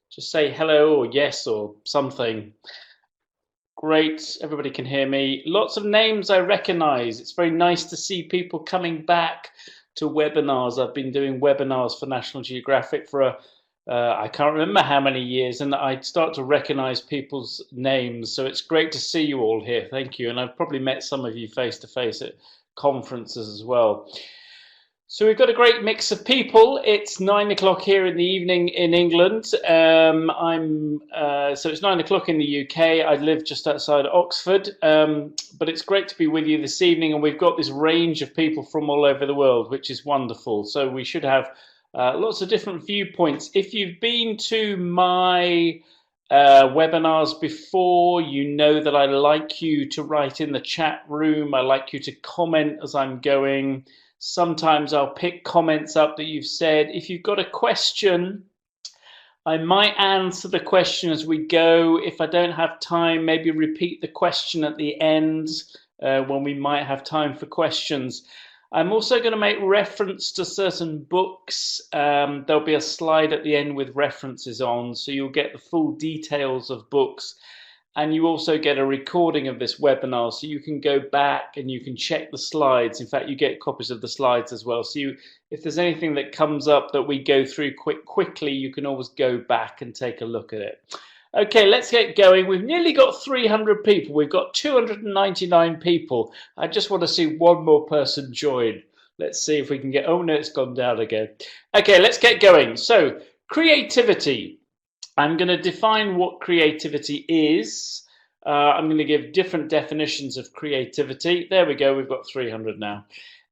Just say hello or yes or something. Great, everybody can hear me. Lots of names I recognize. It's very nice to see people coming back to webinars. I've been doing webinars for National Geographic for I can't remember how many years, and I start to recognize people's names. So it's great to see you all here. Thank you. And I've probably met some of you face to face at conferences as well. So we've got a great mix of people. It's 9 o'clock here in the evening in England. So it's 9 o'clock in the UK. I live just outside Oxford, but it's great to be with you this evening. And we've got this range of people from all over the world, which is wonderful. So we should have lots of different viewpoints. If you've been to my webinars before, you know that I like you to write in the chat room. I like you to comment as I'm going. Sometimes I'll pick comments up that you've said. If you've got a question, I might answer the question as we go. If I don't have time, maybe repeat the question at the end when we might have time for questions. I'm also going to make reference to certain books. There'll be a slide at the end with references on, so you'll get the full details of books. And you also get a recording of this webinar, so you can go back and you can check the slides. In fact, you get copies of the slides as well. So if there's anything that comes up that we go through quickly, you can always go back and take a look at it. Okay, let's get going. We've nearly got 300 people. We've got 299 people. I just want to see one more person join. Let's see if we can get, oh no, it's gone down again. Okay, let's get going. So, creativity. I'm going to define what creativity is. I'm going to give different definitions of creativity. There we go, we've got 300 now.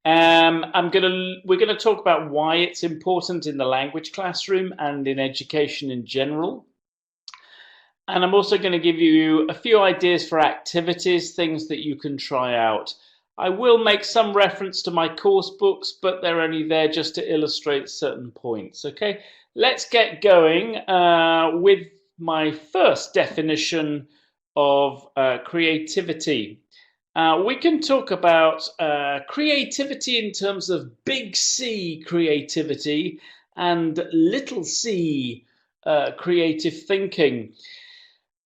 We're going to talk about why it's important in the language classroom and in education in general. And I'm also going to give you a few ideas for activities, things that you can try out. I will make some reference to my course books, but they're only there just to illustrate certain points, okay? Let's get going with my first definition of creativity. We can talk about creativity in terms of big C creativity and little c creative thinking.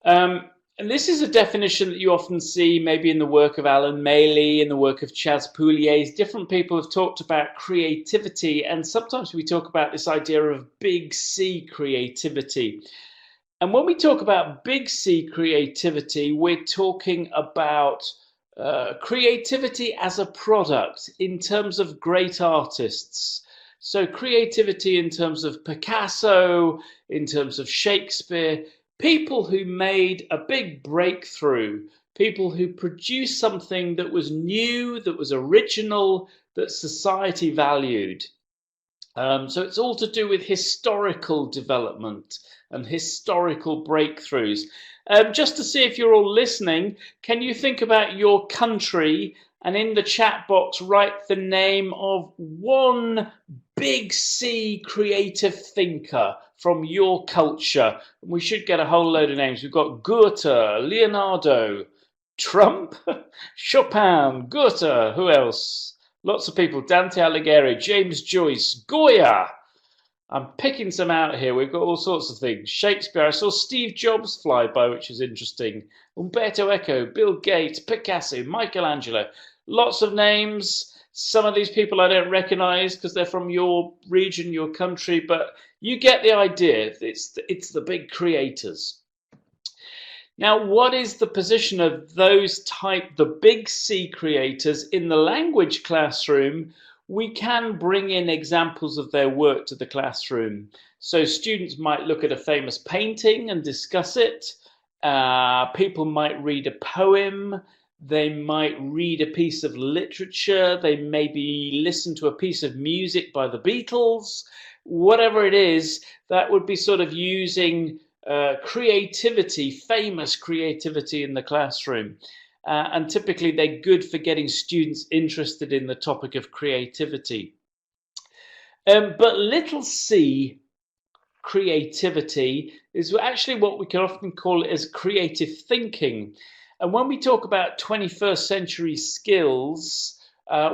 And this is a definition that you often see maybe in the work of Alan Maley, in the work of Chaz Pouliers. Different people have talked about creativity, and sometimes we talk about this idea of big C creativity. And when we talk about big C creativity, we're talking about creativity as a product in terms of great artists. So creativity in terms of Picasso, in terms of Shakespeare, people who made a big breakthrough, people who produced something that was new, that was original, that society valued. So it's all to do with historical development and historical breakthroughs. Just to see if you're all listening, can you think about your country and in the chat box write the name of one big C creative thinker from your culture? We should get a whole load of names. We've got Goethe, Leonardo, Trump, Chopin, Goethe, who else? Lots of people. Dante Alighieri, James Joyce, Goya. I'm picking some out here. We've got all sorts of things. Shakespeare. I saw Steve Jobs fly by, which is interesting. Umberto Eco, Bill Gates, Picasso, Michelangelo. Lots of names. Some of these people I don't recognize because they're from your region, your country, but you get the idea. It's the big creators. Now, what is the position of those the big C creators in the language classroom? We can bring in examples of their work to the classroom. So students might look at a famous painting and discuss it. People might read a poem. They might read a piece of literature. They maybe listen to a piece of music by the Beatles. Whatever it is, that would be sort of using creativity, famous creativity in the classroom. And typically they're good for getting students interested in the topic of creativity. But little c creativity is actually what we can often call it as creative thinking. And when we talk about 21st century skills,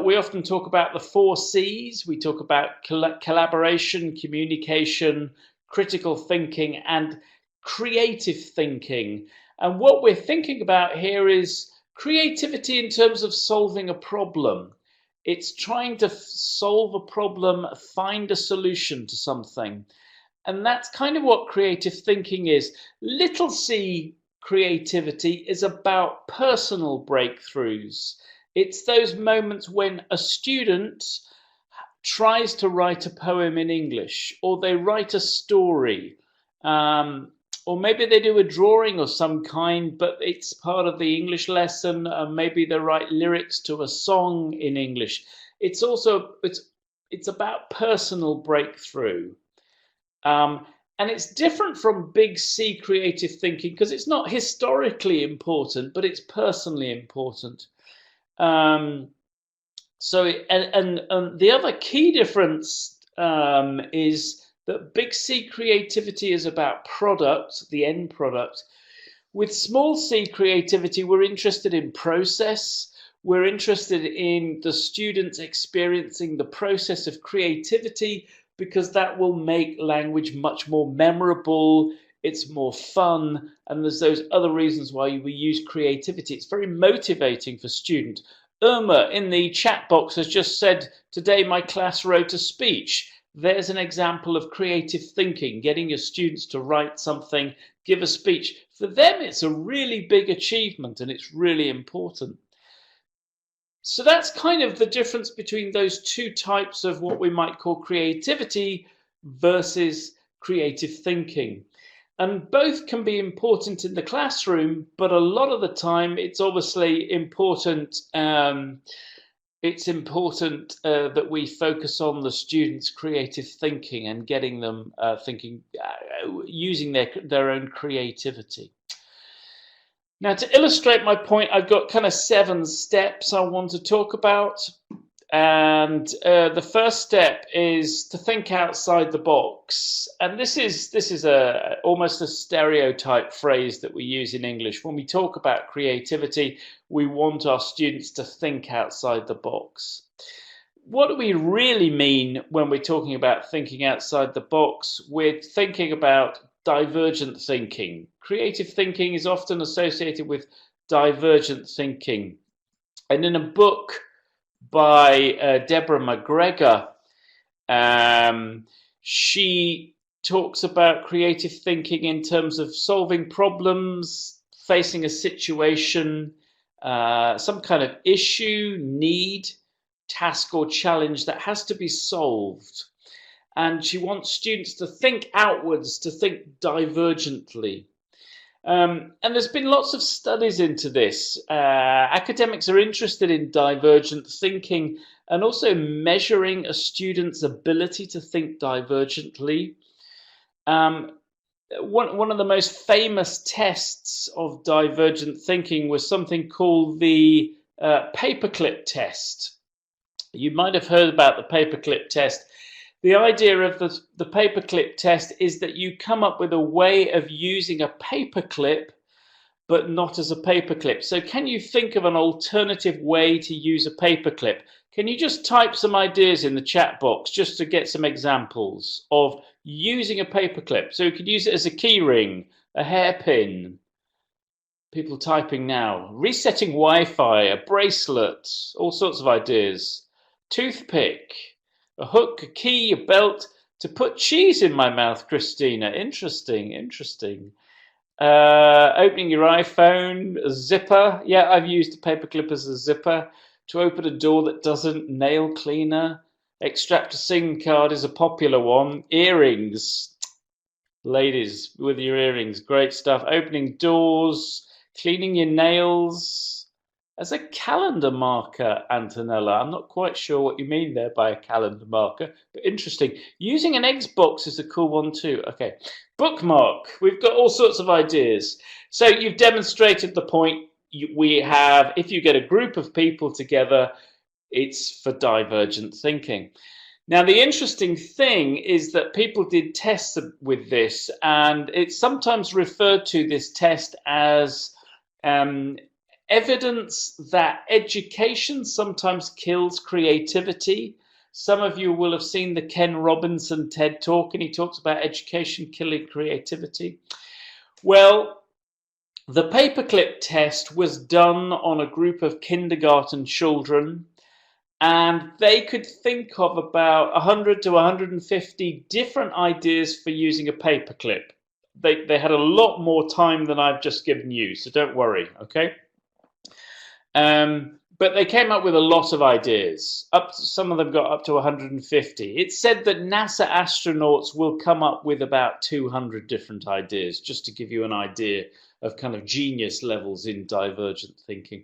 we often talk about the 4 C's. We talk about collaboration, communication, critical thinking and creative thinking. And what we're thinking about here is creativity in terms of solving a problem. It's trying to solve a problem, find a solution to something. And that's kind of what creative thinking is. Little c creativity is about personal breakthroughs. It's those moments when a student tries to write a poem in English, or they write a story, or maybe they do a drawing of some kind, but it's part of the English lesson. Maybe they write lyrics to a song in English. It's about personal breakthrough. And it's different from big C creative thinking because it's not historically important, but it's personally important. And the other key difference is that big C creativity is about product, the end product. With small c creativity, we're interested in process. We're interested in the students experiencing the process of creativity, because that will make language much more memorable, it's more fun, and there's those other reasons why we use creativity. It's very motivating for students. Irma in the chat box has just said, today my class wrote a speech. There's an example of creative thinking, getting your students to write something, give a speech. For them, it's a really big achievement and it's really important. So that's kind of the difference between those two types of what we might call creativity versus creative thinking. And both can be important in the classroom, but a lot of the time it's obviously important. It's important that we focus on the students' creative thinking and getting them thinking, using their own creativity. Now, to illustrate my point, I've got kind of 7 steps I want to talk about. And the first step is to think outside the box. And this is almost a stereotype phrase that we use in English. When we talk about creativity, we want our students to think outside the box. What do we really mean when we're talking about thinking outside the box? We're thinking about divergent thinking. Creative thinking is often associated with divergent thinking. And in a book by Deborah McGregor, she talks about creative thinking in terms of solving problems, facing a situation, some kind of issue, need, task or challenge that has to be solved. And she wants students to think outwards, to think divergently. And there's been lots of studies into this. Academics are interested in divergent thinking and also measuring a student's ability to think divergently. One of the most famous tests of divergent thinking was something called the Paperclip Test. You might have heard about the Paperclip Test. The idea of the paperclip test is that you come up with a way of using a paperclip, but not as a paperclip. So can you think of an alternative way to use a paperclip? Can you just type some ideas in the chat box just to get some examples of using a paperclip? So you could use it as a key ring, a hairpin. People typing now. Resetting Wi-Fi, a bracelet, all sorts of ideas. Toothpick. A hook, a key, a belt, to put cheese in my mouth, Christina. Interesting, interesting. Opening your iPhone, a zipper. Yeah, I've used a paperclip as a zipper. To open a door that doesn't, nail cleaner. Extract a SIM card is a popular one. Earrings. Ladies, with your earrings, great stuff. Opening doors, cleaning your nails. As a calendar marker, Antonella. I'm not quite sure what you mean there by a calendar marker, but interesting. Using an Xbox is a cool one too. Okay, bookmark. We've got all sorts of ideas. So you've demonstrated the point. We have, if you get a group of people together, it's for divergent thinking. Now, the interesting thing is that people did tests with this, and it's sometimes referred to, this test, as evidence that education sometimes kills creativity. Some of you will have seen the Ken Robinson TED Talk, and he talks about education killing creativity. Well, the Paperclip test was done on a group of kindergarten children, and they could think of about 100 to 150 different ideas for using a paperclip. They had a lot more time than I've just given you, so don't worry, okay? But they came up with a lot of ideas. Some of them got up to 150. It's said that NASA astronauts will come up with about 200 different ideas, just to give you an idea of kind of genius levels in divergent thinking.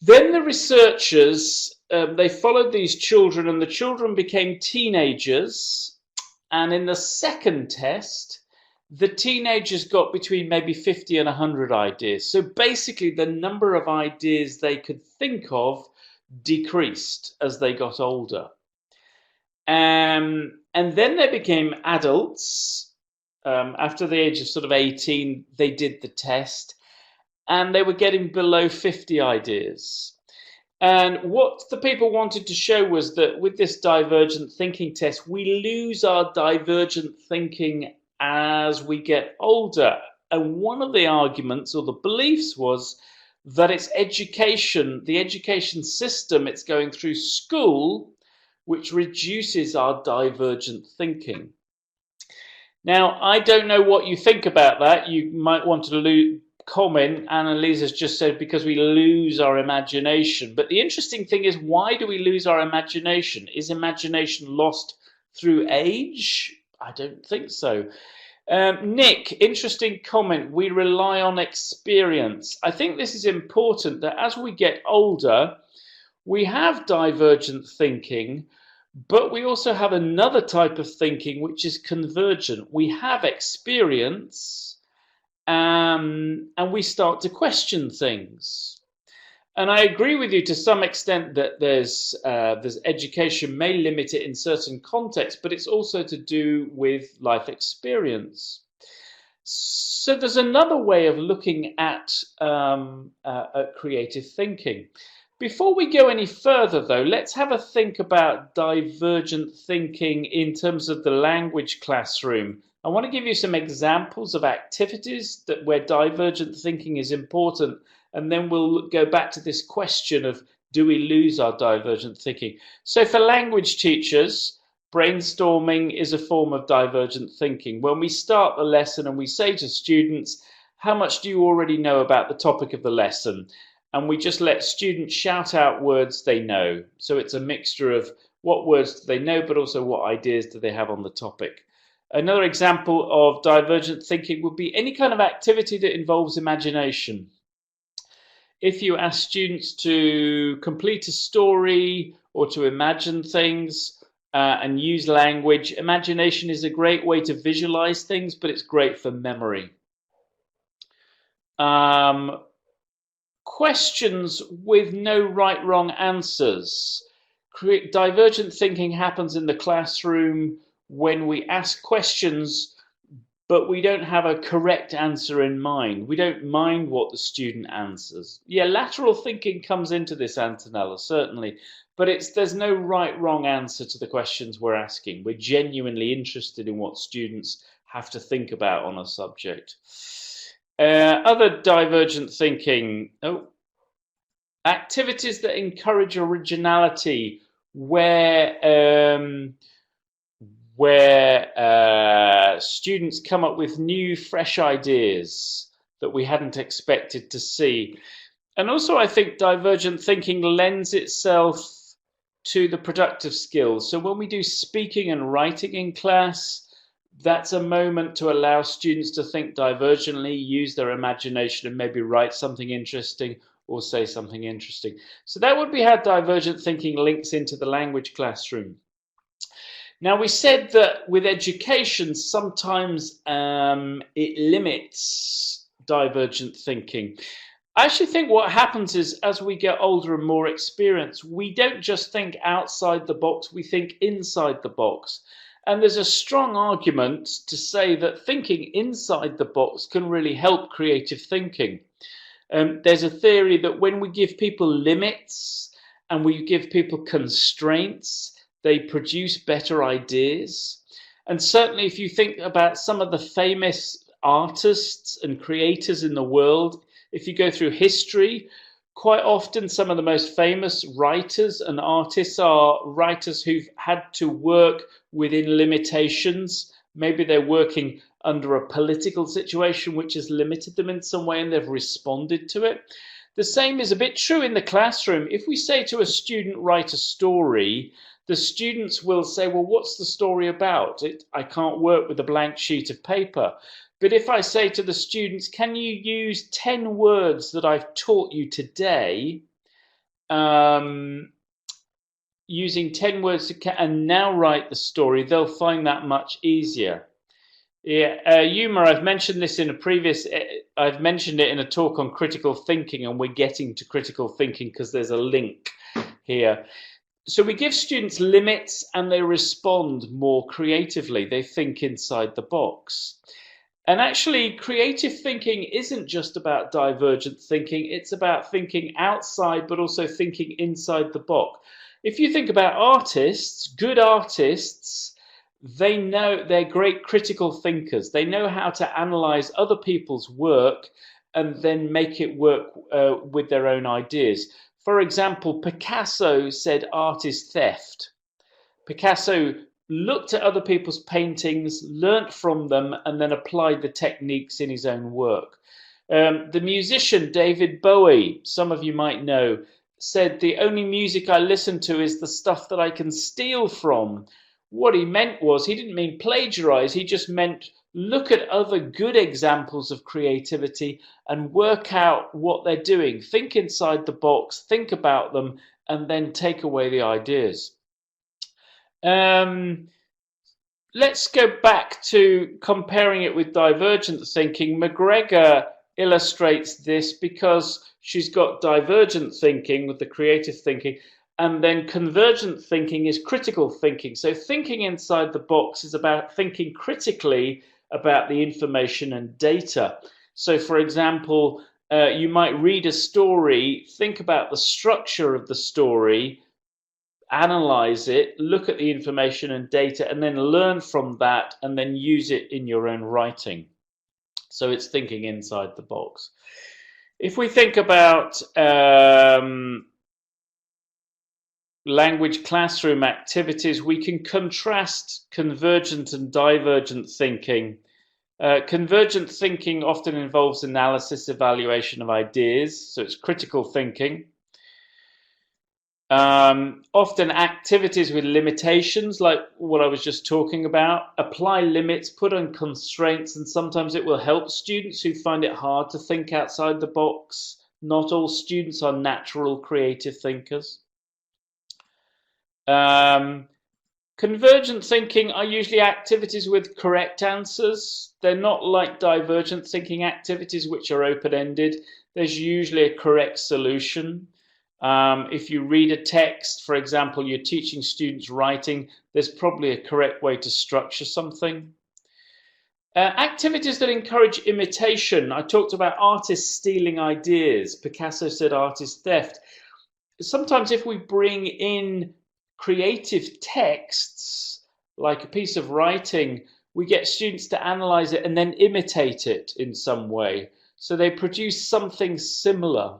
Then the researchers, they followed these children, and the children became teenagers. And in the second test, the teenagers got between maybe 50 and 100 ideas. So basically, the number of ideas they could think of decreased as they got older. And then they became adults. After the age of sort of 18, they did the test, and they were getting below 50 ideas. And what the people wanted to show was that with this divergent thinking test, we lose our divergent thinking as we get older. And one of the arguments or the beliefs was that it's education, the education system it's going through school, which reduces our divergent thinking. Now, I don't know what you think about that. You might want to comment. Annalisa's just said because we lose our imagination. But the interesting thing is, why do we lose our imagination? Is imagination lost through age? I don't think so. Nick, interesting comment. We rely on experience. I think this is important, that as we get older, we have divergent thinking, but we also have another type of thinking, which is convergent. We have experience, and we start to question things. And I agree with you to some extent that there's education may limit it in certain contexts, but it's also to do with life experience. So there's another way of looking at creative thinking. Before we go any further, though, let's have a think about divergent thinking in terms of the language classroom. I want to give you some examples of activities where divergent thinking is important, and then we'll go back to this question of, do we lose our divergent thinking? So for language teachers, brainstorming is a form of divergent thinking. When we start the lesson and we say to students, how much do you already know about the topic of the lesson? And we just let students shout out words they know. So it's a mixture of what words do they know, but also what ideas do they have on the topic. Another example of divergent thinking would be any kind of activity that involves imagination. If you ask students to complete a story or to imagine things and use language, imagination is a great way to visualize things, but it's great for memory. Questions with no right-wrong answers. Divergent thinking happens in the classroom when we ask questions, but we don't have a correct answer in mind. We don't mind what the student answers. Yeah, lateral thinking comes into this, Antonella, certainly, but there's no right-wrong answer to the questions we're asking. We're genuinely interested in what students have to think about on a subject. Other divergent thinking, activities that encourage originality, where students come up with new, fresh ideas that we hadn't expected to see. And also, I think divergent thinking lends itself to the productive skills. So when we do speaking and writing in class, that's a moment to allow students to think divergently, use their imagination, and maybe write something interesting or say something interesting. So that would be how divergent thinking links into the language classroom. Now, we said that with education, sometimes it limits divergent thinking. I actually think what happens is, as we get older and more experienced, we don't just think outside the box, we think inside the box. And there's a strong argument to say that thinking inside the box can really help creative thinking. There's a theory that when we give people limits and we give people constraints, they produce better ideas. And certainly if you think about some of the famous artists and creators in the world, if you go through history, quite often some of the most famous writers and artists are writers who've had to work within limitations. Maybe they're working under a political situation which has limited them in some way and they've responded to it. The same is a bit true in the classroom. If we say to a student, write a story, the students will say, well, what's the story about? I can't work with a blank sheet of paper. But if I say to the students, can you use 10 words that I've taught you today, using 10 words and now write the story, they'll find that much easier. Yeah, humor, I've mentioned this in a previous, I've mentioned it in a talk on critical thinking, and we're getting to critical thinking because there's a link here. So we give students limits and they respond more creatively. They think inside the box. And actually, creative thinking isn't just about divergent thinking. It's about thinking outside, but also thinking inside the box. If you think about artists, good artists, they know they're great critical thinkers. They know how to analyze other people's work and then make it work with their own ideas. For example, Picasso said art is theft. Picasso looked at other people's paintings, learnt from them, and then applied the techniques in his own work. The musician David Bowie, some of you might know, said the only music I listen to is the stuff that I can steal from. What he meant was, he didn't mean plagiarize, he just meant look at other good examples of creativity and work out what they're doing. Think inside the box, think about them, and then take away the ideas. Let's go back to comparing it with divergent thinking. McGregor illustrates this because she's got divergent thinking with the creative thinking, and then convergent thinking is critical thinking. So thinking inside the box is about thinking critically about the information and data. So for example, you might read a story, think about the structure of the story, analyze it, look at the information and data, and then learn from that and then use it in your own writing. So it's thinking inside the box. If we think about language classroom activities, we can contrast convergent and divergent thinking. Convergent thinking often involves analysis, evaluation of ideas, so it's critical thinking. Often activities with limitations, like what I was just talking about, apply limits, put on constraints, and sometimes it will help students who find it hard to think outside the box. Not all students are natural creative thinkers. Convergent thinking are usually activities with correct answers. They're not like divergent thinking activities, which are open-ended. There's usually a correct solution. If you read a text, for example, you're teaching students writing, there's probably a correct way to structure something. Activities that encourage imitation. I talked about artists stealing ideas. Picasso said art is theft. Sometimes if we bring in creative texts, like a piece of writing, we get students to analyze it and then imitate it in some way. So they produce something similar.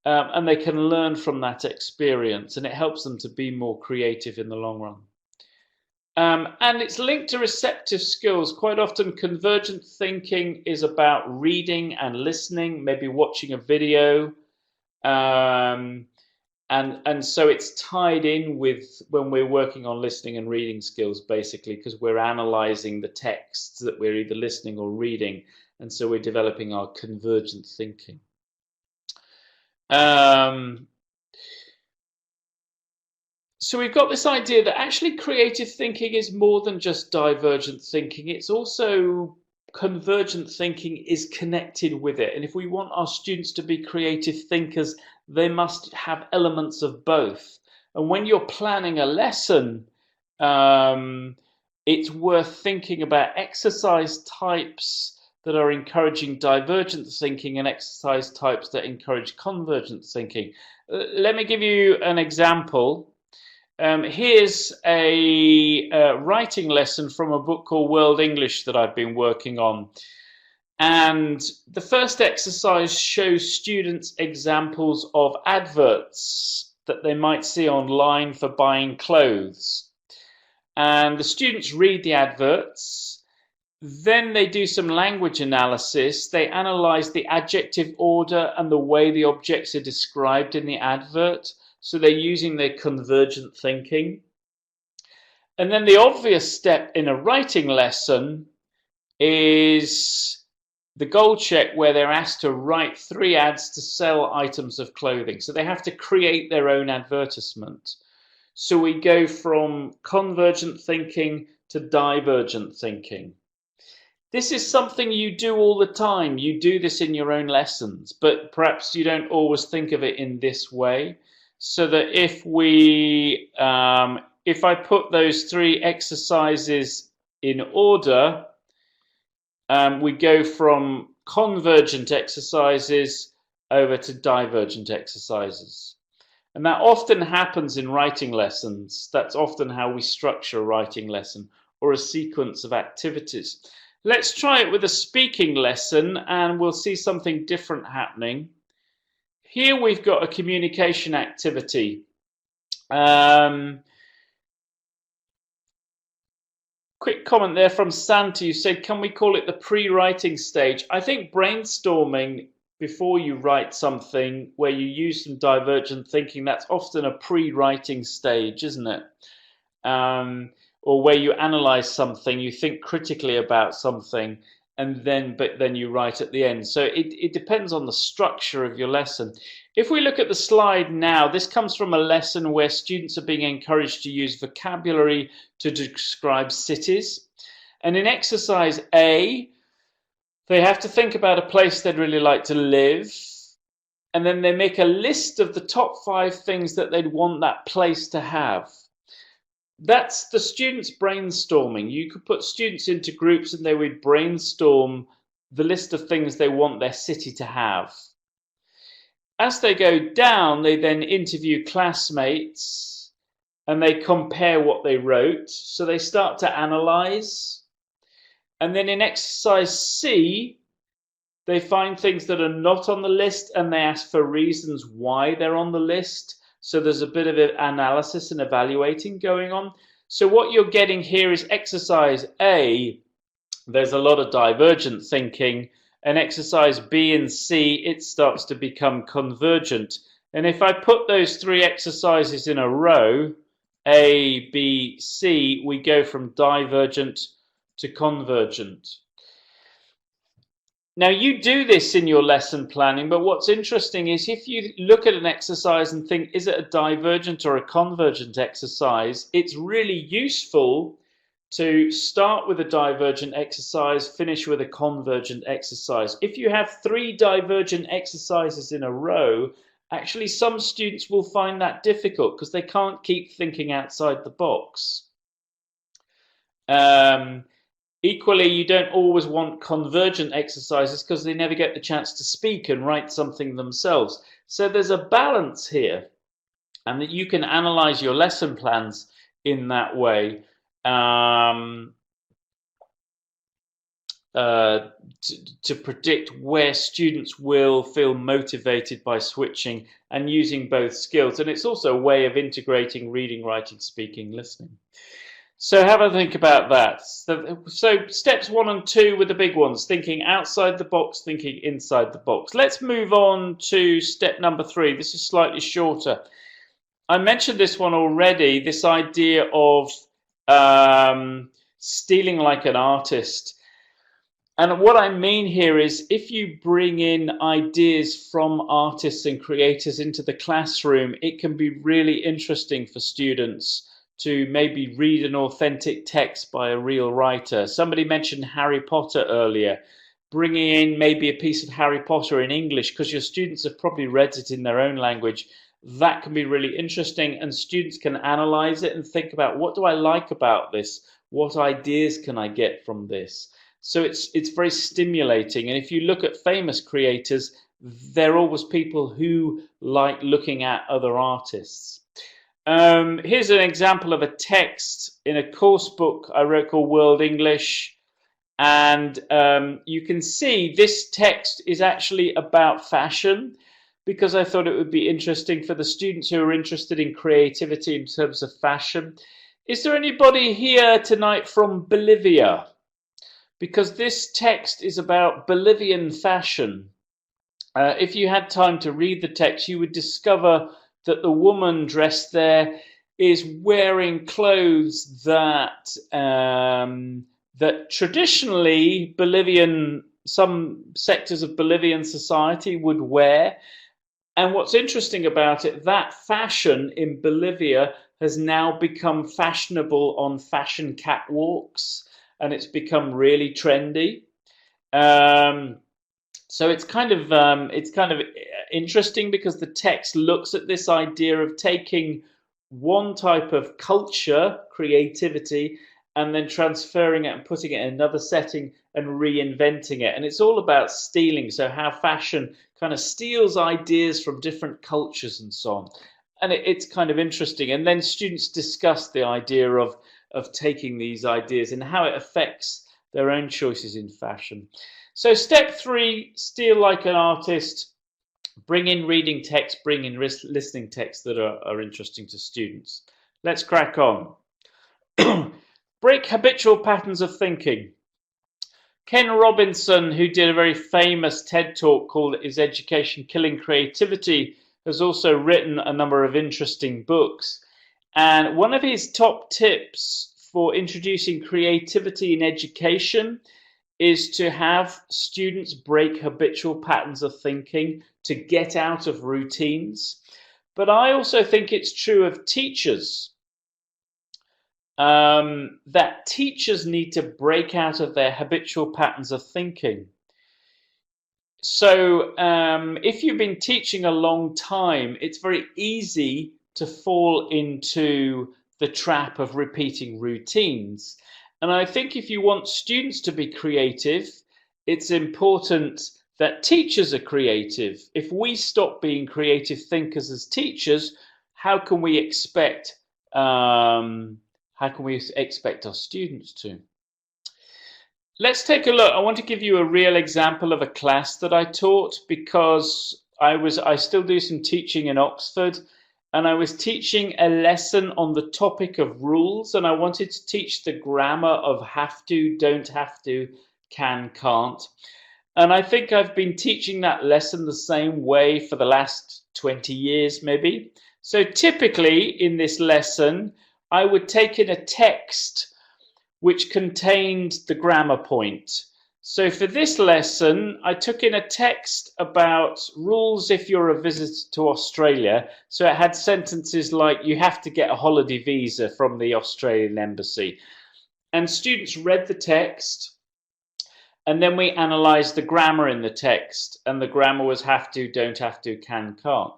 And they can learn from that experience, and it helps them to be more creative in the long run. And it's linked to receptive skills. Quite often convergent thinking is about reading and listening, maybe watching a video, and so it's tied in with when we're working on listening and reading skills, basically, because we're analyzing the texts that we're either listening or reading, and so we're developing our convergent thinking. So we've got this idea that actually creative thinking is more than just divergent thinking. It's also convergent thinking is connected with it. And if we want our students to be creative thinkers, they must have elements of both. And when you're planning a lesson, it's worth thinking about exercise types that are encouraging divergent thinking and exercise types that encourage convergent thinking. Let me give you an example. Here's a writing lesson from a book called World English that I've been working on. And the first exercise shows students examples of adverts that they might see online for buying clothes. And the students read the adverts, then they do some language analysis. They analyze the adjective order and the way the objects are described in the advert. So they're using their convergent thinking. And then the obvious step in a writing lesson is the goal check, where they're asked to write 3 ads to sell items of clothing. So they have to create their own advertisement. So we go from convergent thinking to divergent thinking. This is something you do all the time. You do this in your own lessons, but perhaps you don't always think of it in this way. So that if I put those 3 exercises in order, we go from convergent exercises over to divergent exercises. And that often happens in writing lessons. That's often how we structure a writing lesson, or a sequence of activities. Let's try it with a speaking lesson and we'll see something different happening. Here we've got a communication activity. Quick comment there from Santa. You said, can we call it the pre-writing stage? I think brainstorming before you write something where you use some divergent thinking, that's often a pre-writing stage, isn't it? Or where you analyze something, you think critically about something, and then you write at the end. So it depends on the structure of your lesson. If we look at the slide now, this comes from a lesson where students are being encouraged to use vocabulary to describe cities. And in exercise A, they have to think about a place they'd really like to live. And then they make a list of the top 5 things that they'd want that place to have. That's the students brainstorming. You could put students into groups and they would brainstorm the list of things they want their city to have. As they go down, they then interview classmates and they compare what they wrote. So they start to analyze. And then in exercise C, they find things that are not on the list and they ask for reasons why they're on the list. So there's a bit of analysis and evaluating going on. So what you're getting here is exercise A. There's a lot of divergent thinking. And exercise B and C, it starts to become convergent. And if I put those 3 exercises in a row, A, B, C, we go from divergent to convergent. Now you do this in your lesson planning, but what's interesting is if you look at an exercise and think, is it a divergent or a convergent exercise? It's really useful to start with a divergent exercise, finish with a convergent exercise. If you have 3 divergent exercises in a row, actually some students will find that difficult because they can't keep thinking outside the box. Equally, you don't always want convergent exercises because they never get the chance to speak and write something themselves. So there's a balance here, and that you can analyze your lesson plans in that way to predict where students will feel motivated by switching and using both skills. And it's also a way of integrating reading, writing, speaking, listening. So have a think about that. So steps 1 and 2 were the big ones, thinking outside the box, thinking inside the box. Let's move on to step number 3. This is slightly shorter. I mentioned this one already, this idea of stealing like an artist. And what I mean here is if you bring in ideas from artists and creators into the classroom, it can be really interesting for students to maybe read an authentic text by a real writer. Somebody mentioned Harry Potter earlier. Bringing in maybe a piece of Harry Potter in English, because your students have probably read it in their own language. That can be really interesting, and students can analyze it and think about, what do I like about this? What ideas can I get from this? So it's very stimulating. And if you look at famous creators, they're always people who like looking at other artists. Here's an example of a text in a course book I wrote called World English. And you can see this text is actually about fashion, because I thought it would be interesting for the students who are interested in creativity in terms of fashion. Is there anybody here tonight from Bolivia? Because this text is about Bolivian fashion. If you had time to read the text, you would discover that the woman dressed there is wearing clothes that that traditionally some sectors of Bolivian society would wear. And what's interesting about it, that fashion in Bolivia has now become fashionable on fashion catwalks, and it's become really trendy. So it's kind of interesting, because the text looks at this idea of taking one type of culture, creativity, and then transferring it and putting it in another setting and reinventing it. And it's all about stealing, so how fashion kind of steals ideas from different cultures and so on. And it's kind of interesting. And then students discuss the idea of taking these ideas and how it affects their own choices in fashion. So step 3, steal like an artist. Bring in reading text, bring in listening text that are interesting to students. Let's crack on. Break habitual patterns of thinking. Ken Robinson, who did a very famous TED talk called Is Education Killing Creativity, has also written a number of interesting books. And one of his top tips for introducing creativity in education is to have students break habitual patterns of thinking to get out of routines. But I also think it's true of teachers. That teachers need to break out of their habitual patterns of thinking. So if you've been teaching a long time, it's very easy to fall into the trap of repeating routines. And I think if you want students to be creative, it's important that teachers are creative. If we stop being creative thinkers as teachers, how can we expect our students to? Let's take a look. I want to give you a real example of a class that I taught, because I still do some teaching in Oxford, and I was teaching a lesson on the topic of rules, and I wanted to teach the grammar of have to, don't have to, can, can't. And I think I've been teaching that lesson the same way for the last 20 years, maybe. So typically in this lesson, I would take in a text which contained the grammar point. So for this lesson, I took in a text about rules if you're a visitor to Australia. So it had sentences like, you have to get a holiday visa from the Australian embassy. And students read the text, and then we analysed the grammar in the text. And the grammar was have to, don't have to, can, can't.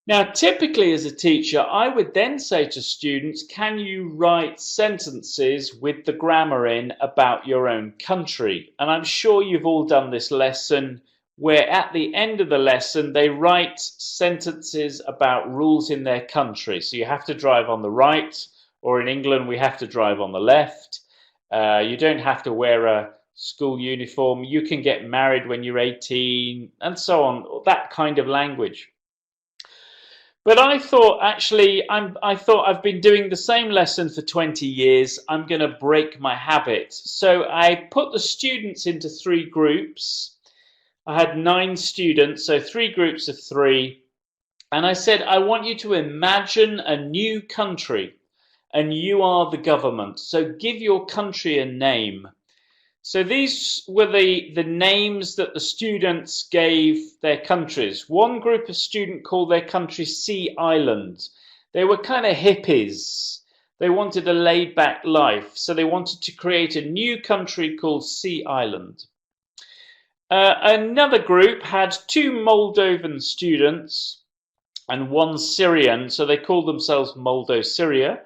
Now, typically as a teacher, I would then say to students, can you write sentences with the grammar in about your own country? And I'm sure you've all done this lesson where at the end of the lesson, they write sentences about rules in their country. So you have to drive on the right, or in England, we have to drive on the left. You don't have to wear a school uniform. You can get married when you're 18, and so on, that kind of language. But I thought, actually, I've been doing the same lesson for 20 years. I'm going to break my habit. So I put the students into 3 groups. I had 9 students, so 3 groups of 3. And I said, I want you to imagine a new country, and you are the government. So give your country a name. So these were the names that the students gave their countries. One group of students called their country Sea Island. They were kind of hippies. They wanted a laid-back life, so they wanted to create a new country called Sea Island. Another group had 2 Moldovan students and 1 Syrian, so they called themselves Moldo-Syria.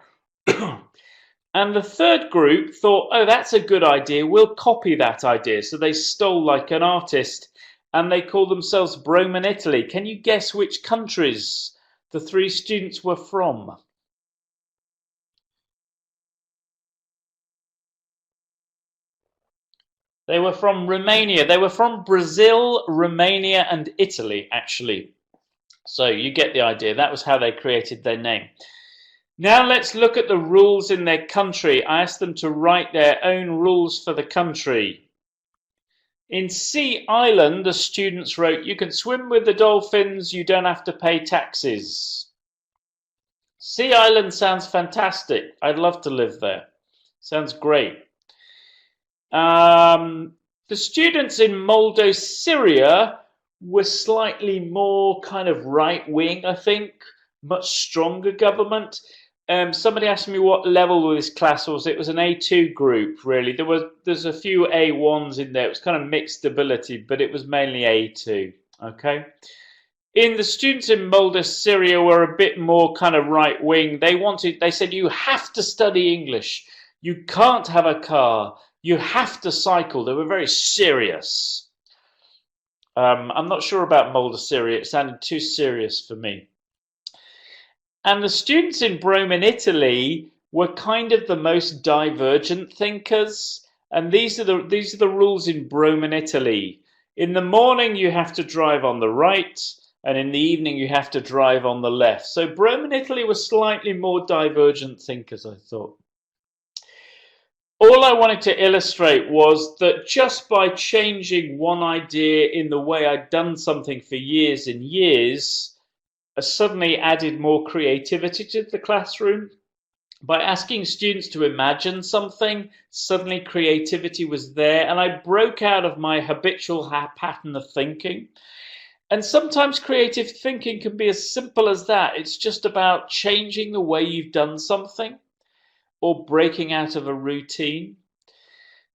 And the third group thought, oh, that's a good idea, we'll copy that idea. So they stole like an artist, and they called themselves Rome and Italy. Can you guess which countries the three students were from? They were from Romania. They were from Brazil, Romania, and Italy, actually. So you get the idea. That was how they created their name. Now let's look at the rules in their country. I asked them to write their own rules for the country. In Sea Island, the students wrote, you can swim with the dolphins, you don't have to pay taxes. Sea Island sounds fantastic. I'd love to live there. Sounds great. The students in Moldo, Syria were slightly more kind of right-wing, I think, much stronger government. Somebody asked me what level this class was. It was an A2 group, really. There's a few A1s in there. It was kind of mixed ability, but it was mainly A2. Okay. The students in Moldo, Syria were a bit more kind of right-wing. They said you have to study English. You can't have a car. You have to cycle. They were very serious. I'm not sure about Moldo, Syria. It sounded too serious for me. And the students in Rome in Italy were kind of the most divergent thinkers. And these are the rules in Rome in Italy. In the morning you have to drive on the right, and in the evening you have to drive on the left. So Rome in Italy were slightly more divergent thinkers, I thought. All I wanted to illustrate was that just by changing one idea in the way I'd done something for years and years, I suddenly added more creativity to the classroom. By asking students to imagine something, suddenly creativity was there, and I broke out of my habitual pattern of thinking. And sometimes creative thinking can be as simple as that. It's just about changing the way you've done something, or breaking out of a routine.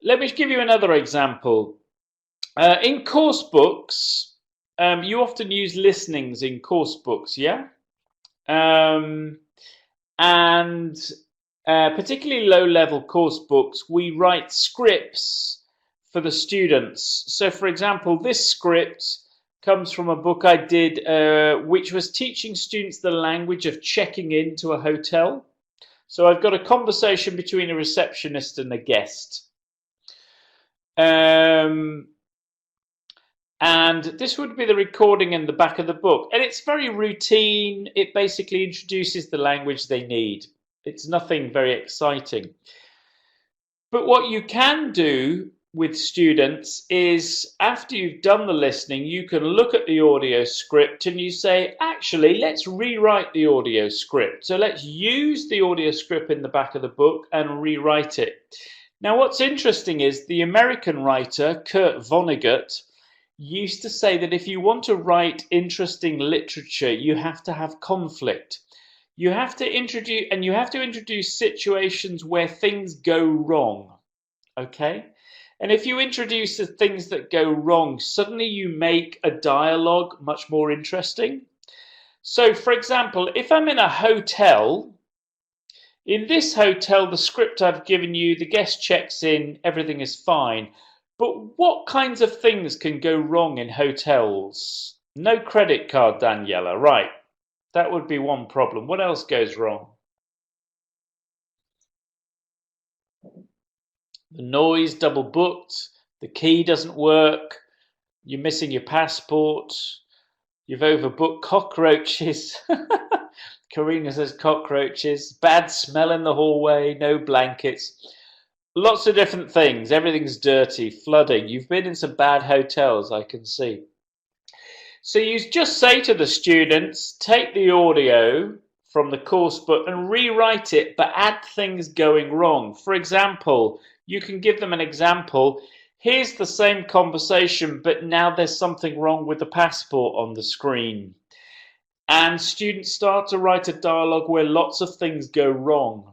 Let me give you another example. In course books, you often use listenings in course books, yeah? And particularly low-level course books, we write scripts for the students. So, for example, this script comes from a book I did, which was teaching students the language of checking into a hotel. So I've got a conversation between a receptionist and a guest. And this would be the recording in the back of the book. And it's very routine. It basically introduces the language they need. It's nothing very exciting. But what you can do with students is, after you've done the listening, you can look at the audio script and you say, actually, let's rewrite the audio script. So let's use the audio script in the back of the book and rewrite it. Now, what's interesting is the American writer, Kurt Vonnegut, used to say that if you want to write interesting literature, you have to have conflict. You have to introduce situations where things go wrong. Okay? And if you introduce the things that go wrong, suddenly you make a dialogue much more interesting. So, for example, if I'm in a hotel, in this hotel, the script I've given you, the guest checks in, everything is fine. But what kinds of things can go wrong in hotels? No credit card, Daniela, right. That would be one problem. What else goes wrong? The noise, double booked, the key doesn't work, you're missing your passport, you've overbooked, cockroaches. Karina says cockroaches, bad smell in the hallway, no blankets. Lots of different things. Everything's dirty, flooding. You've been in some bad hotels, I can see. So you just say to the students, take the audio from the course book and rewrite it, but add things going wrong. For example, you can give them an example. Here's the same conversation, but now there's something wrong with the passport on the screen. And students start to write a dialogue where lots of things go wrong.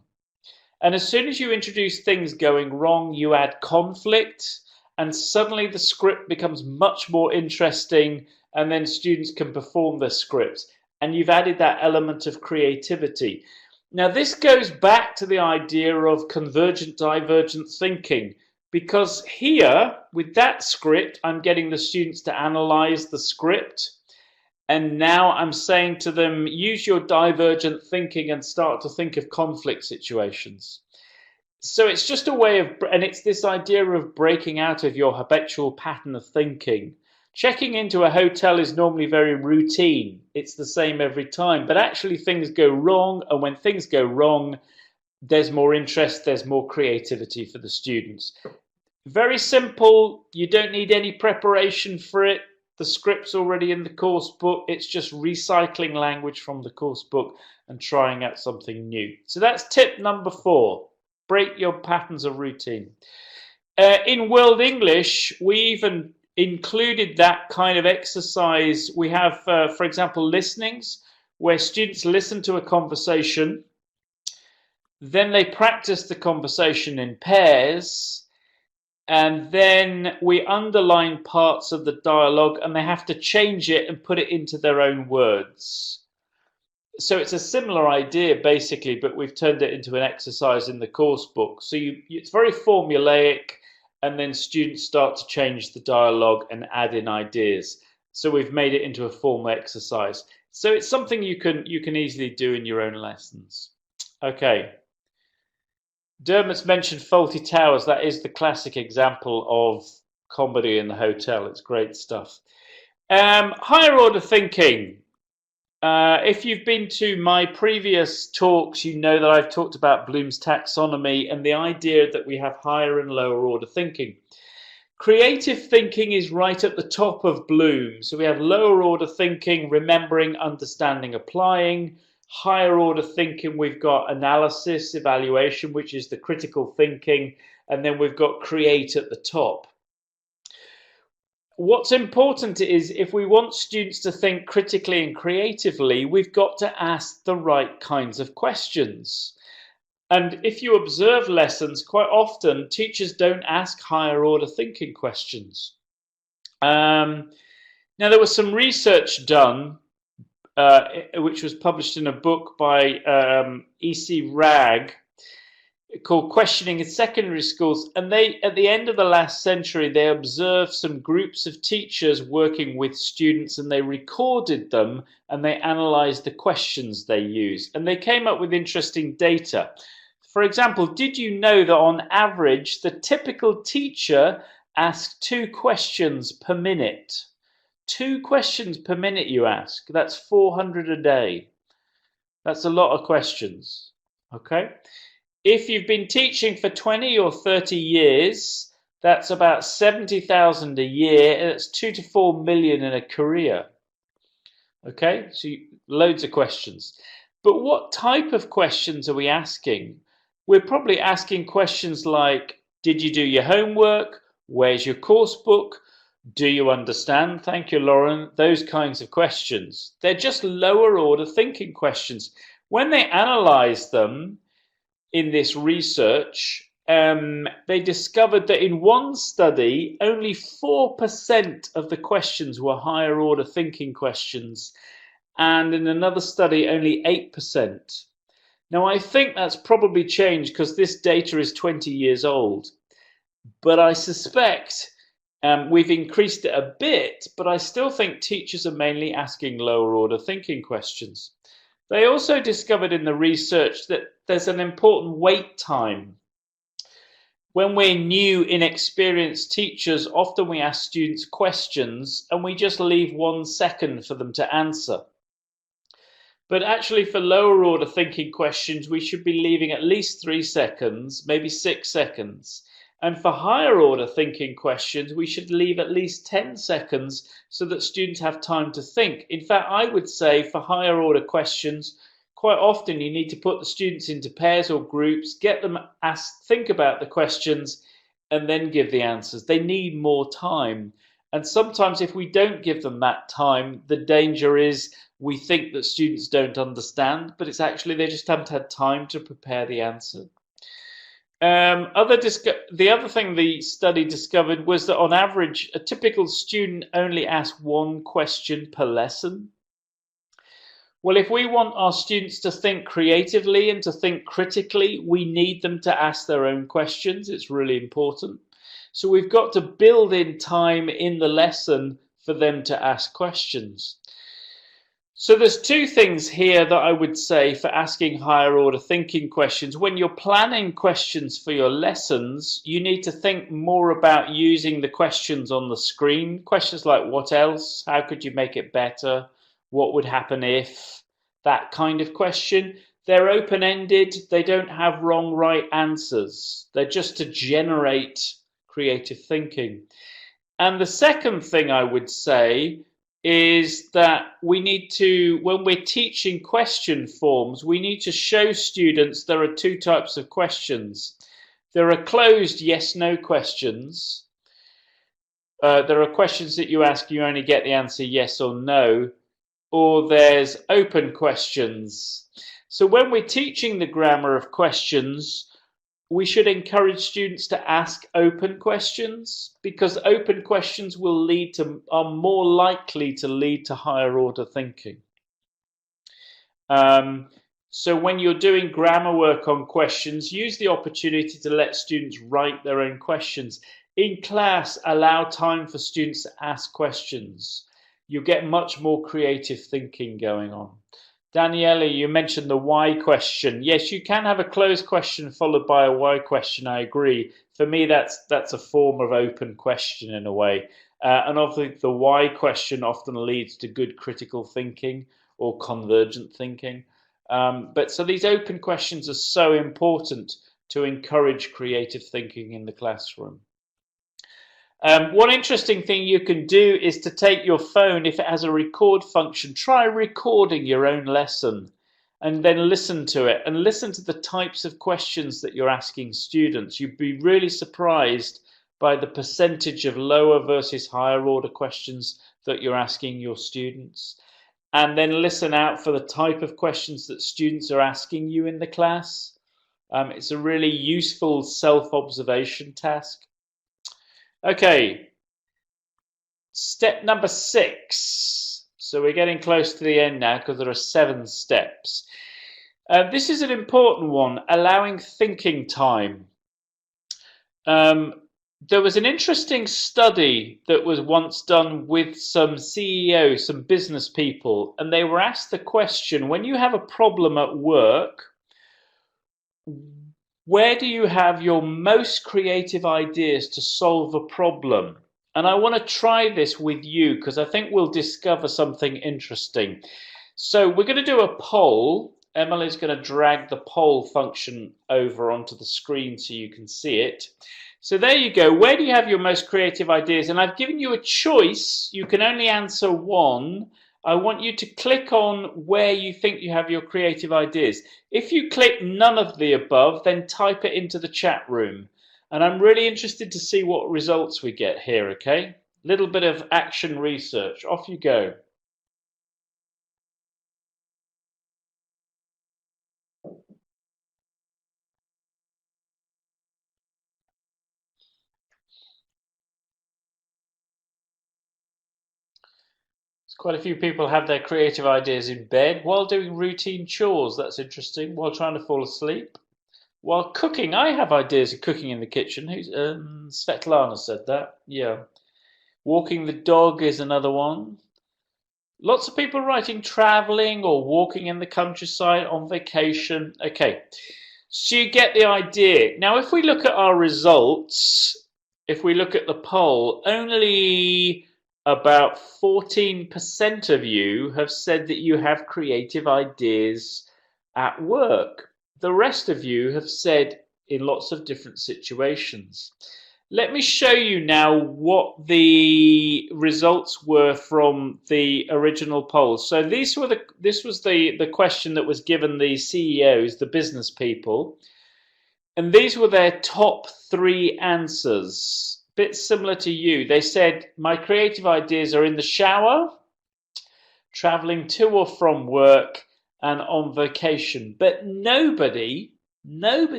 And as soon as you introduce things going wrong, you add conflict, and suddenly the script becomes much more interesting, and then students can perform their scripts. And you've added that element of creativity. Now, this goes back to the idea of convergent divergent thinking, because here, with that script, I'm getting the students to analyze the script. And now I'm saying to them, use your divergent thinking and start to think of conflict situations. So it's just a way of, and it's this idea of breaking out of your habitual pattern of thinking. Checking into a hotel is normally very routine. It's the same every time, but actually things go wrong. And when things go wrong, there's more interest, there's more creativity for the students. Very simple. You don't need any preparation for it. The script's already in the course book. It's just recycling language from the course book and trying out something new. So that's tip number 4. Break your patterns of routine. In World English, we even included that kind of exercise. We have, for example, listenings, where students listen to a conversation, then they practice the conversation in pairs, and then we underline parts of the dialogue, and they have to change it and put it into their own words. So it's a similar idea basically, but we've turned it into an exercise in the course book. So it's very formulaic, and then students start to change the dialogue and add in ideas. So we've made it into a formal exercise. So it's something you can easily do in your own lessons. Okay. Dermot's mentioned Fawlty Towers. That is the classic example of comedy in the hotel. It's great stuff. Higher order thinking. If you've been to my previous talks, you know that I've talked about Bloom's taxonomy and the idea that we have higher and lower order thinking. Creative thinking is right at the top of Bloom. So we have lower order thinking, remembering, understanding, applying. Higher order thinking, we've got analysis, evaluation, which is the critical thinking. And then we've got create at the top. What's important is if we want students to think critically and creatively, we've got to ask the right kinds of questions. And if you observe lessons, quite often teachers don't ask higher order thinking questions. Now, there was some research done, which was published in a book by E.C. Ragg, called Questioning in Secondary Schools, and they, at the end of the last century, they observed some groups of teachers working with students, and they recorded them and they analyzed the questions they used, and they came up with interesting data. For example, did you know that on average the typical teacher asked 2 questions per minute? 2 questions per minute you ask. That's 400 a day. That's a lot of questions. Okay. If you've been teaching for 20 or 30 years, that's about 70,000 a year, and it's 2 to 4 million in a career. Okay, so loads of questions. But what type of questions are we asking? We're probably asking questions like, did you do your homework? Where's your course book? Do you understand? Thank you, Lauren. Those kinds of questions. They're just lower order thinking questions. When they analyze them, in this research, they discovered that in one study, only 4% of the questions were higher order thinking questions, and in another study, only 8%. Now, I think that's probably changed because this data is 20 years old, but I suspect we've increased it a bit, but I still think teachers are mainly asking lower order thinking questions. They also discovered in the research that there's an important wait time. When we're new, inexperienced teachers, often we ask students questions and we just leave 1 second for them to answer. But actually for lower order thinking questions, we should be leaving at least 3 seconds, maybe 6 seconds. And for higher order thinking questions, we should leave at least 10 seconds so that students have time to think. In fact, I would say for higher order questions, quite often you need to put the students into pairs or groups, get them think about the questions, and then give the answers. They need more time. And sometimes if we don't give them that time, the danger is we think that students don't understand, but it's actually they just haven't had time to prepare the answer. The other thing the study discovered was that on average, a typical student only asks 1 question per lesson. Well, if we want our students to think creatively and to think critically, we need them to ask their own questions. It's really important. So we've got to build in time in the lesson for them to ask questions. So there's two things here that I would say for asking higher order thinking questions. When you're planning questions for your lessons, you need to think more about using the questions on the screen. Questions like what else? How could you make it better? What would happen if? That kind of question. They're open-ended. They don't have wrong, right answers. They're just to generate creative thinking. And the second thing I would say is that we need to, when we're teaching question forms, we need to show students there are two types of questions. There are closed yes-no questions. There are questions that you ask, you only get the answer yes or no, or there's open questions. So when we're teaching the grammar of questions, we should encourage students to ask open questions, because open questions are more likely to lead to higher order thinking. So when you're doing grammar work on questions, use the opportunity to let students write their own questions. In class, allow time for students to ask questions. You'll get much more creative thinking going on. Daniela, you mentioned the why question. Yes, you can have a closed question followed by a why question. I agree. For me, that's a form of open question in a way. And obviously, the why question often leads to good critical thinking or convergent thinking. But so these open questions are so important to encourage creative thinking in the classroom. One interesting thing you can do is to take your phone, if it has a record function, try recording your own lesson and then listen to it and listen to the types of questions that you're asking students. You'd be really surprised by the percentage of lower versus higher order questions that you're asking your students. And then listen out for the type of questions that students are asking you in the class. It's a really useful self-observation task. Okay, step number 6. So we're getting close to the end now because there are 7 steps. This is an important one, allowing thinking time. There was an interesting study that was once done with some CEOs, some business people, and they were asked the question, when you have a problem at work, where do you have your most creative ideas to solve a problem? And I want to try this with you because I think we'll discover something interesting. So we're going to do a poll. Emily's going to drag the poll function over onto the screen so you can see it. So there you go. Where do you have your most creative ideas? And I've given you a choice. You can only answer one. I want you to click on where you think you have your creative ideas. If you click none of the above, then type it into the chat room. And I'm really interested to see what results we get here, okay? Little bit of action research. Off you go. Quite a few people have their creative ideas in bed while doing routine chores. That's interesting. While trying to fall asleep. While cooking, I have ideas of cooking in the kitchen. Svetlana said that. Yeah. Walking the dog is another one. Lots of people writing traveling or walking in the countryside on vacation. Okay. So you get the idea. Now, if we look at our results, if we look at the poll, only about 14% of you have said that you have creative ideas at work. The rest of you have said in lots of different situations. Let me show you now what the results were from the original poll. So this was the question that was given the CEOs, the business people, and these were their top 3 answers. Bit similar to you. They said, my creative ideas are in the shower, traveling to or from work, and on vacation. But nobody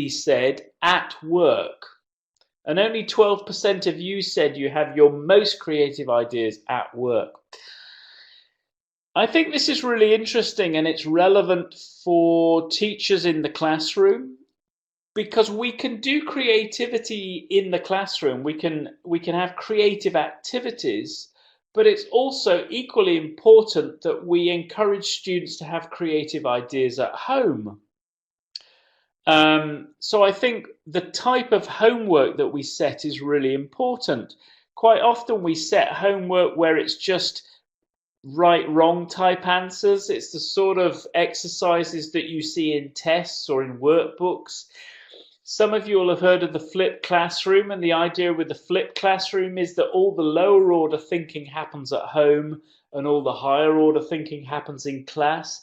said at work. And only 12% of you said you have your most creative ideas at work. I think this is really interesting, and it's relevant for teachers in the classroom, because we can do creativity in the classroom. We can have creative activities, but it's also equally important that we encourage students to have creative ideas at home. So I think the type of homework that we set is really important. Quite often we set homework where it's just right wrong type answers. It's the sort of exercises that you see in tests or in workbooks. Some of you will have heard of the flipped classroom, and the idea with the flipped classroom is that all the lower order thinking happens at home and all the higher order thinking happens in class.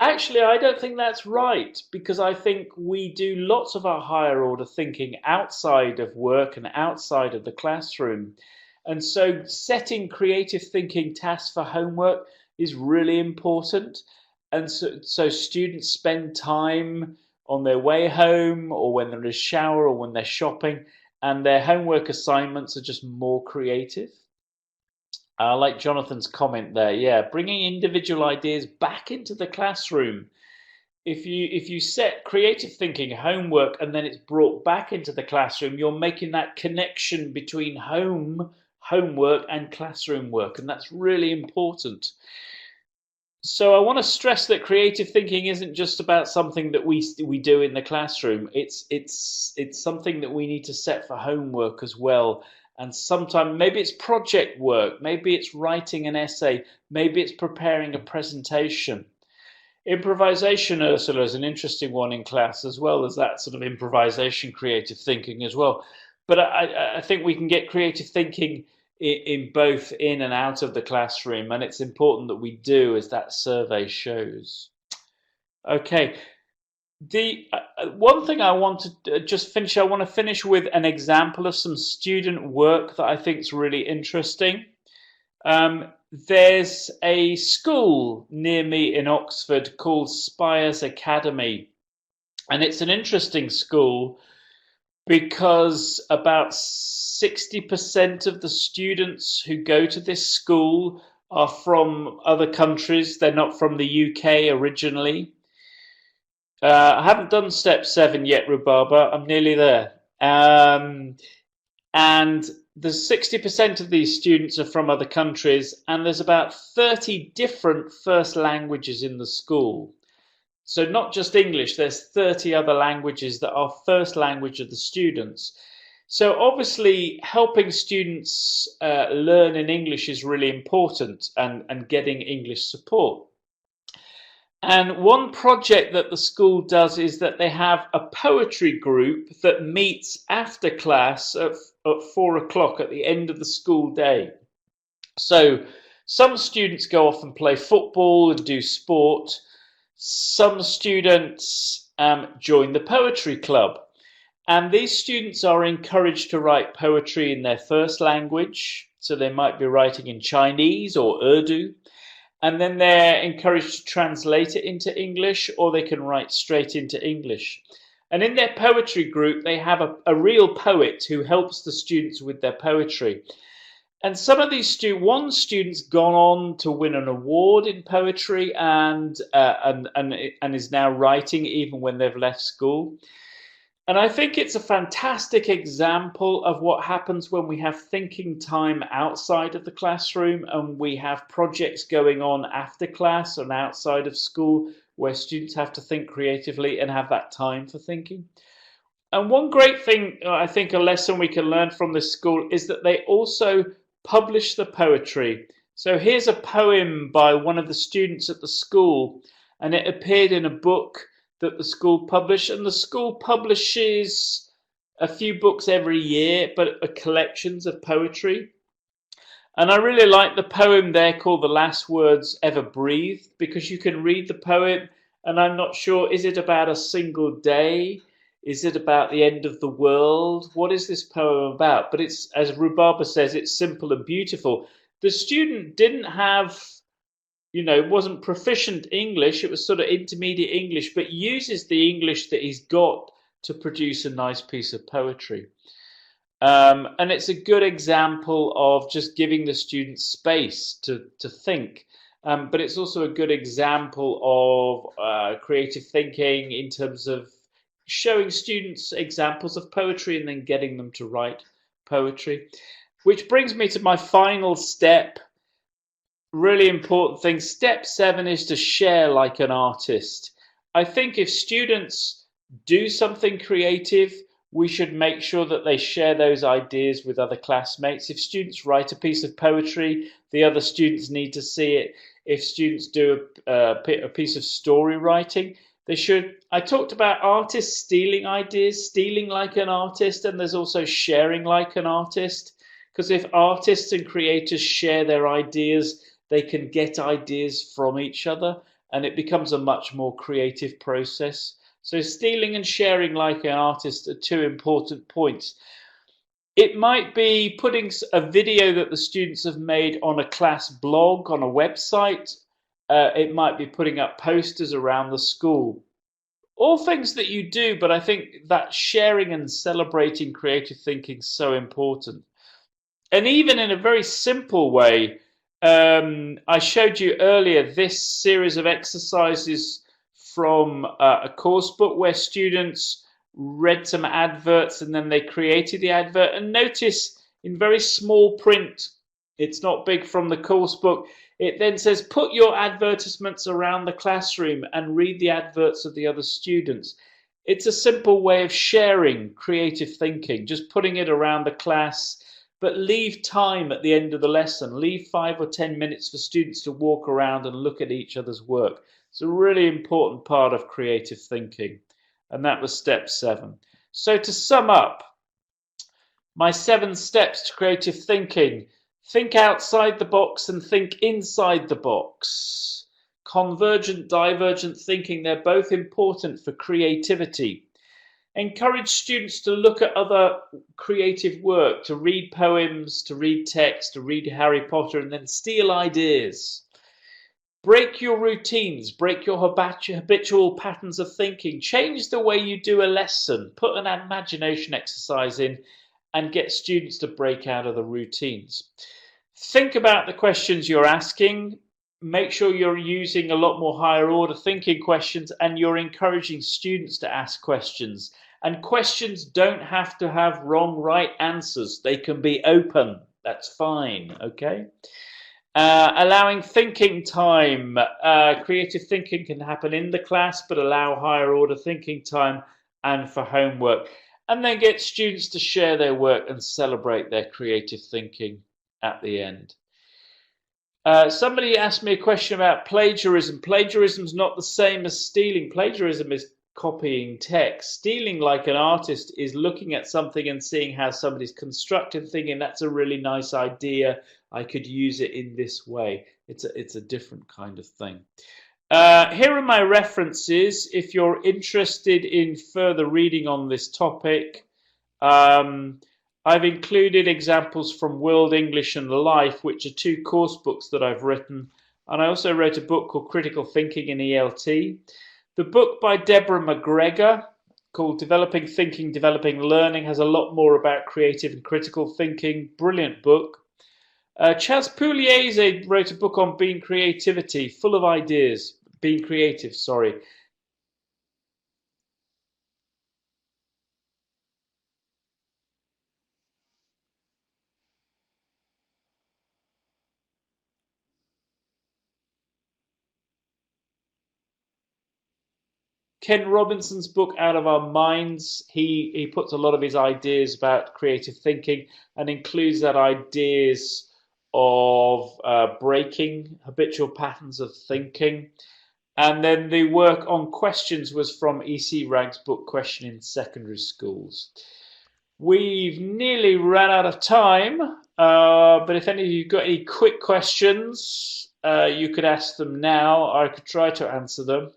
Actually, I don't think that's right, because I think we do lots of our higher order thinking outside of work and outside of the classroom. And so setting creative thinking tasks for homework is really important. And so students spend time on their way home or when they're in a shower or when they're shopping, and their homework assignments are just more creative. I like Jonathan's comment there. Yeah, bringing individual ideas back into the classroom. If you set creative thinking homework and then it's brought back into the classroom, you're making that connection between homework and classroom work, and that's really important. So I want to stress that creative thinking isn't just about something that we do in the classroom. It's something that we need to set for homework as well. And sometimes maybe it's project work, maybe it's writing an essay, maybe it's preparing a presentation. Improvisation, Ursula, is an interesting one in class, as well as that sort of improvisation, creative thinking as well. But I think we can get creative thinking in both in and out of the classroom, and it's important that we do, as that survey shows. Okay, the one thing I want to just finish, I want to finish with an example of some student work that I think is really interesting. There's a school near me in Oxford called Spires Academy, and it's an interesting school because about 60% of the students who go to this school are from other countries. They're not from the UK originally. I haven't done step 7 yet, Rhubarba. I'm nearly there. And there's 60% of these students are from other countries, and there's about 30 different first languages in the school. So not just English, there's 30 other languages that are first language of the students. So obviously helping students learn in English is really important, and getting English support. And one project that the school does is that they have a poetry group that meets after class at 4 o'clock at the end of the school day. So some students go off and play football and do sport. Some students join the poetry club. And these students are encouraged to write poetry in their first language. So they might be writing in Chinese or Urdu. And then they're encouraged to translate it into English, or they can write straight into English. And in their poetry group, they have a real poet who helps the students with their poetry. And some of these one student's gone on to win an award in poetry and is now writing even when they've left school. And I think it's a fantastic example of what happens when we have thinking time outside of the classroom, and we have projects going on after class and outside of school where students have to think creatively and have that time for thinking. And one great thing, I think, a lesson we can learn from this school is that they also publish the poetry. So here's a poem by one of the students at the school, and it appeared in a book that the school published, and the school publishes a few books every year, but collections of poetry. And I really like the poem there called The Last Words Ever Breathed, because you can read the poem and I'm not sure, is it about a single day? Is it about the end of the world? What is this poem about? But it's, as Rhubarba says, it's simple and beautiful. The student didn't have, wasn't proficient English, it was sort of intermediate English, but uses the English that he's got to produce a nice piece of poetry. And it's a good example of just giving the students space to think. But it's also a good example of creative thinking in terms of showing students examples of poetry and then getting them to write poetry. Which brings me to my final step. Really important thing. Step 7 is to share like an artist. I think if students do something creative, we should make sure that they share those ideas with other classmates. If students write a piece of poetry, the other students need to see it. If students do a piece of story writing, they should. I talked about artists stealing ideas, stealing like an artist, and there's also sharing like an artist. Because if artists and creators share their ideas, they can get ideas from each other, and it becomes a much more creative process. So stealing and sharing like an artist are two important points. It might be putting a video that the students have made on a class blog, on a website. It might be putting up posters around the school. All things that you do, but I think that sharing and celebrating creative thinking is so important. And even in a very simple way, I showed you earlier this series of exercises from a course book where students read some adverts and then they created the advert. And notice in very small print, it's not big from the course book, it then says put your advertisements around the classroom and read the adverts of the other students. It's a simple way of sharing creative thinking, just putting it around the class, but leave time at the end of the lesson. Leave 5 or 10 minutes for students to walk around and look at each other's work. It's a really important part of creative thinking. And that was step 7. So to sum up, my 7 steps to creative thinking: think outside the box and think inside the box. Convergent, divergent thinking, they're both important for creativity. Encourage students to look at other creative work, to read poems, to read text, to read Harry Potter, and then steal ideas. Break your routines, break your habitual patterns of thinking, change the way you do a lesson, put an imagination exercise in, and get students to break out of the routines. Think about the questions you're asking. Make sure you're using a lot more higher order thinking questions, and you're encouraging students to ask questions. And questions don't have to have wrong, right answers. They can be open. That's fine, okay? Allowing thinking time. Creative thinking can happen in the class, but allow higher order thinking time and for homework. And then get students to share their work and celebrate their creative thinking at the end. Somebody asked me a question about plagiarism. Plagiarism is not the same as stealing. Plagiarism is copying text. Stealing like an artist is looking at something and seeing how somebody's constructed, thinking that's a really nice idea. I could use it in this way. It's a different kind of thing. Here are my references if you're interested in further reading on this topic. I've included examples from World English and Life, which are 2 course books that I've written. And I also wrote a book called Critical Thinking in ELT. The book by Deborah McGregor called Developing Thinking, Developing Learning has a lot more about creative and critical thinking. Brilliant book. Chas Pugliese wrote a book on being creativity, full of ideas. Being creative, sorry. Ken Robinson's book, Out of Our Minds, he puts a lot of his ideas about creative thinking and includes that ideas of breaking habitual patterns of thinking. And then the work on questions was from E.C. Ragg's book, Question in Secondary Schools. We've nearly run out of time, but if any of you got any quick questions, you could ask them now. I could try to answer them.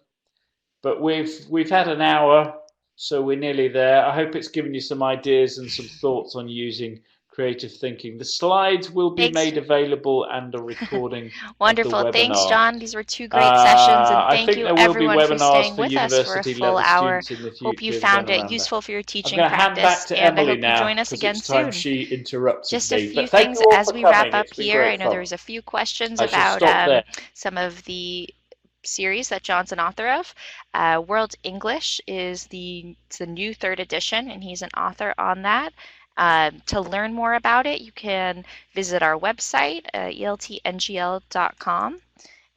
But we've had an hour, so we're nearly there. I hope it's given you some ideas and some thoughts on using creative thinking. The slides will be made available and a recording Wonderful. of the webinar. Thanks, John. These were 2 great sessions, and thank you everyone for staying for with us for a full hour. Hope you found it useful for your teaching practice, and I hope you join us again soon. Just a few things as we wrap up here. I know there's a few questions about some of the series that John's an author of. World English is the new 3rd edition, and he's an author on that. To learn more about it, you can visit our website, eltngl.com,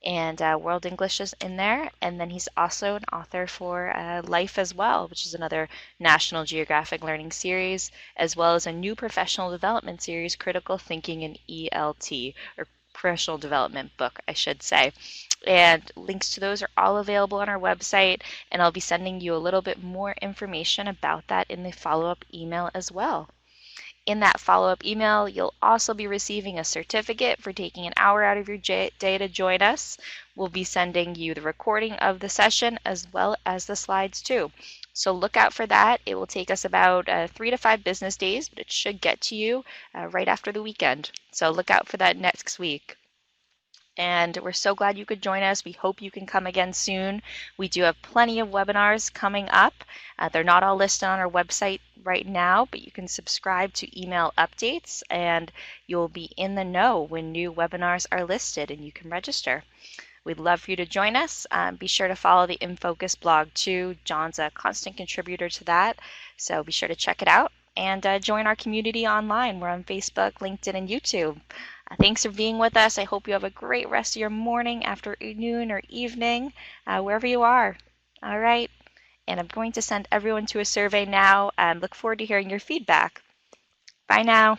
and World English is in there. And then he's also an author for Life as Well, which is another National Geographic learning series, as well as a new professional development series, Critical Thinking in ELT, or professional development book, I should say. And links to those are all available on our website, and I'll be sending you a little bit more information about that in the follow-up email as well. In that follow-up email, you'll also be receiving a certificate for taking an hour out of your day to join us. We'll be sending you the recording of the session as well as the slides too. So look out for that. It will take us about 3 to 5 business days, but it should get to you right after the weekend. So look out for that next week. And we're so glad you could join us. We hope you can come again soon. We do have plenty of webinars coming up. They're not all listed on our website right now, but you can subscribe to email updates and you'll be in the know when new webinars are listed and you can register. We'd love for you to join us. Be sure to follow the InFocus blog too. John's a constant contributor to that, so be sure to check it out and join our community online. We're on Facebook, LinkedIn, and YouTube. Thanks for being with us. I hope you have a great rest of your morning, afternoon, or evening, wherever you are. All right. And I'm going to send everyone to a survey now and look forward to hearing your feedback. Bye now.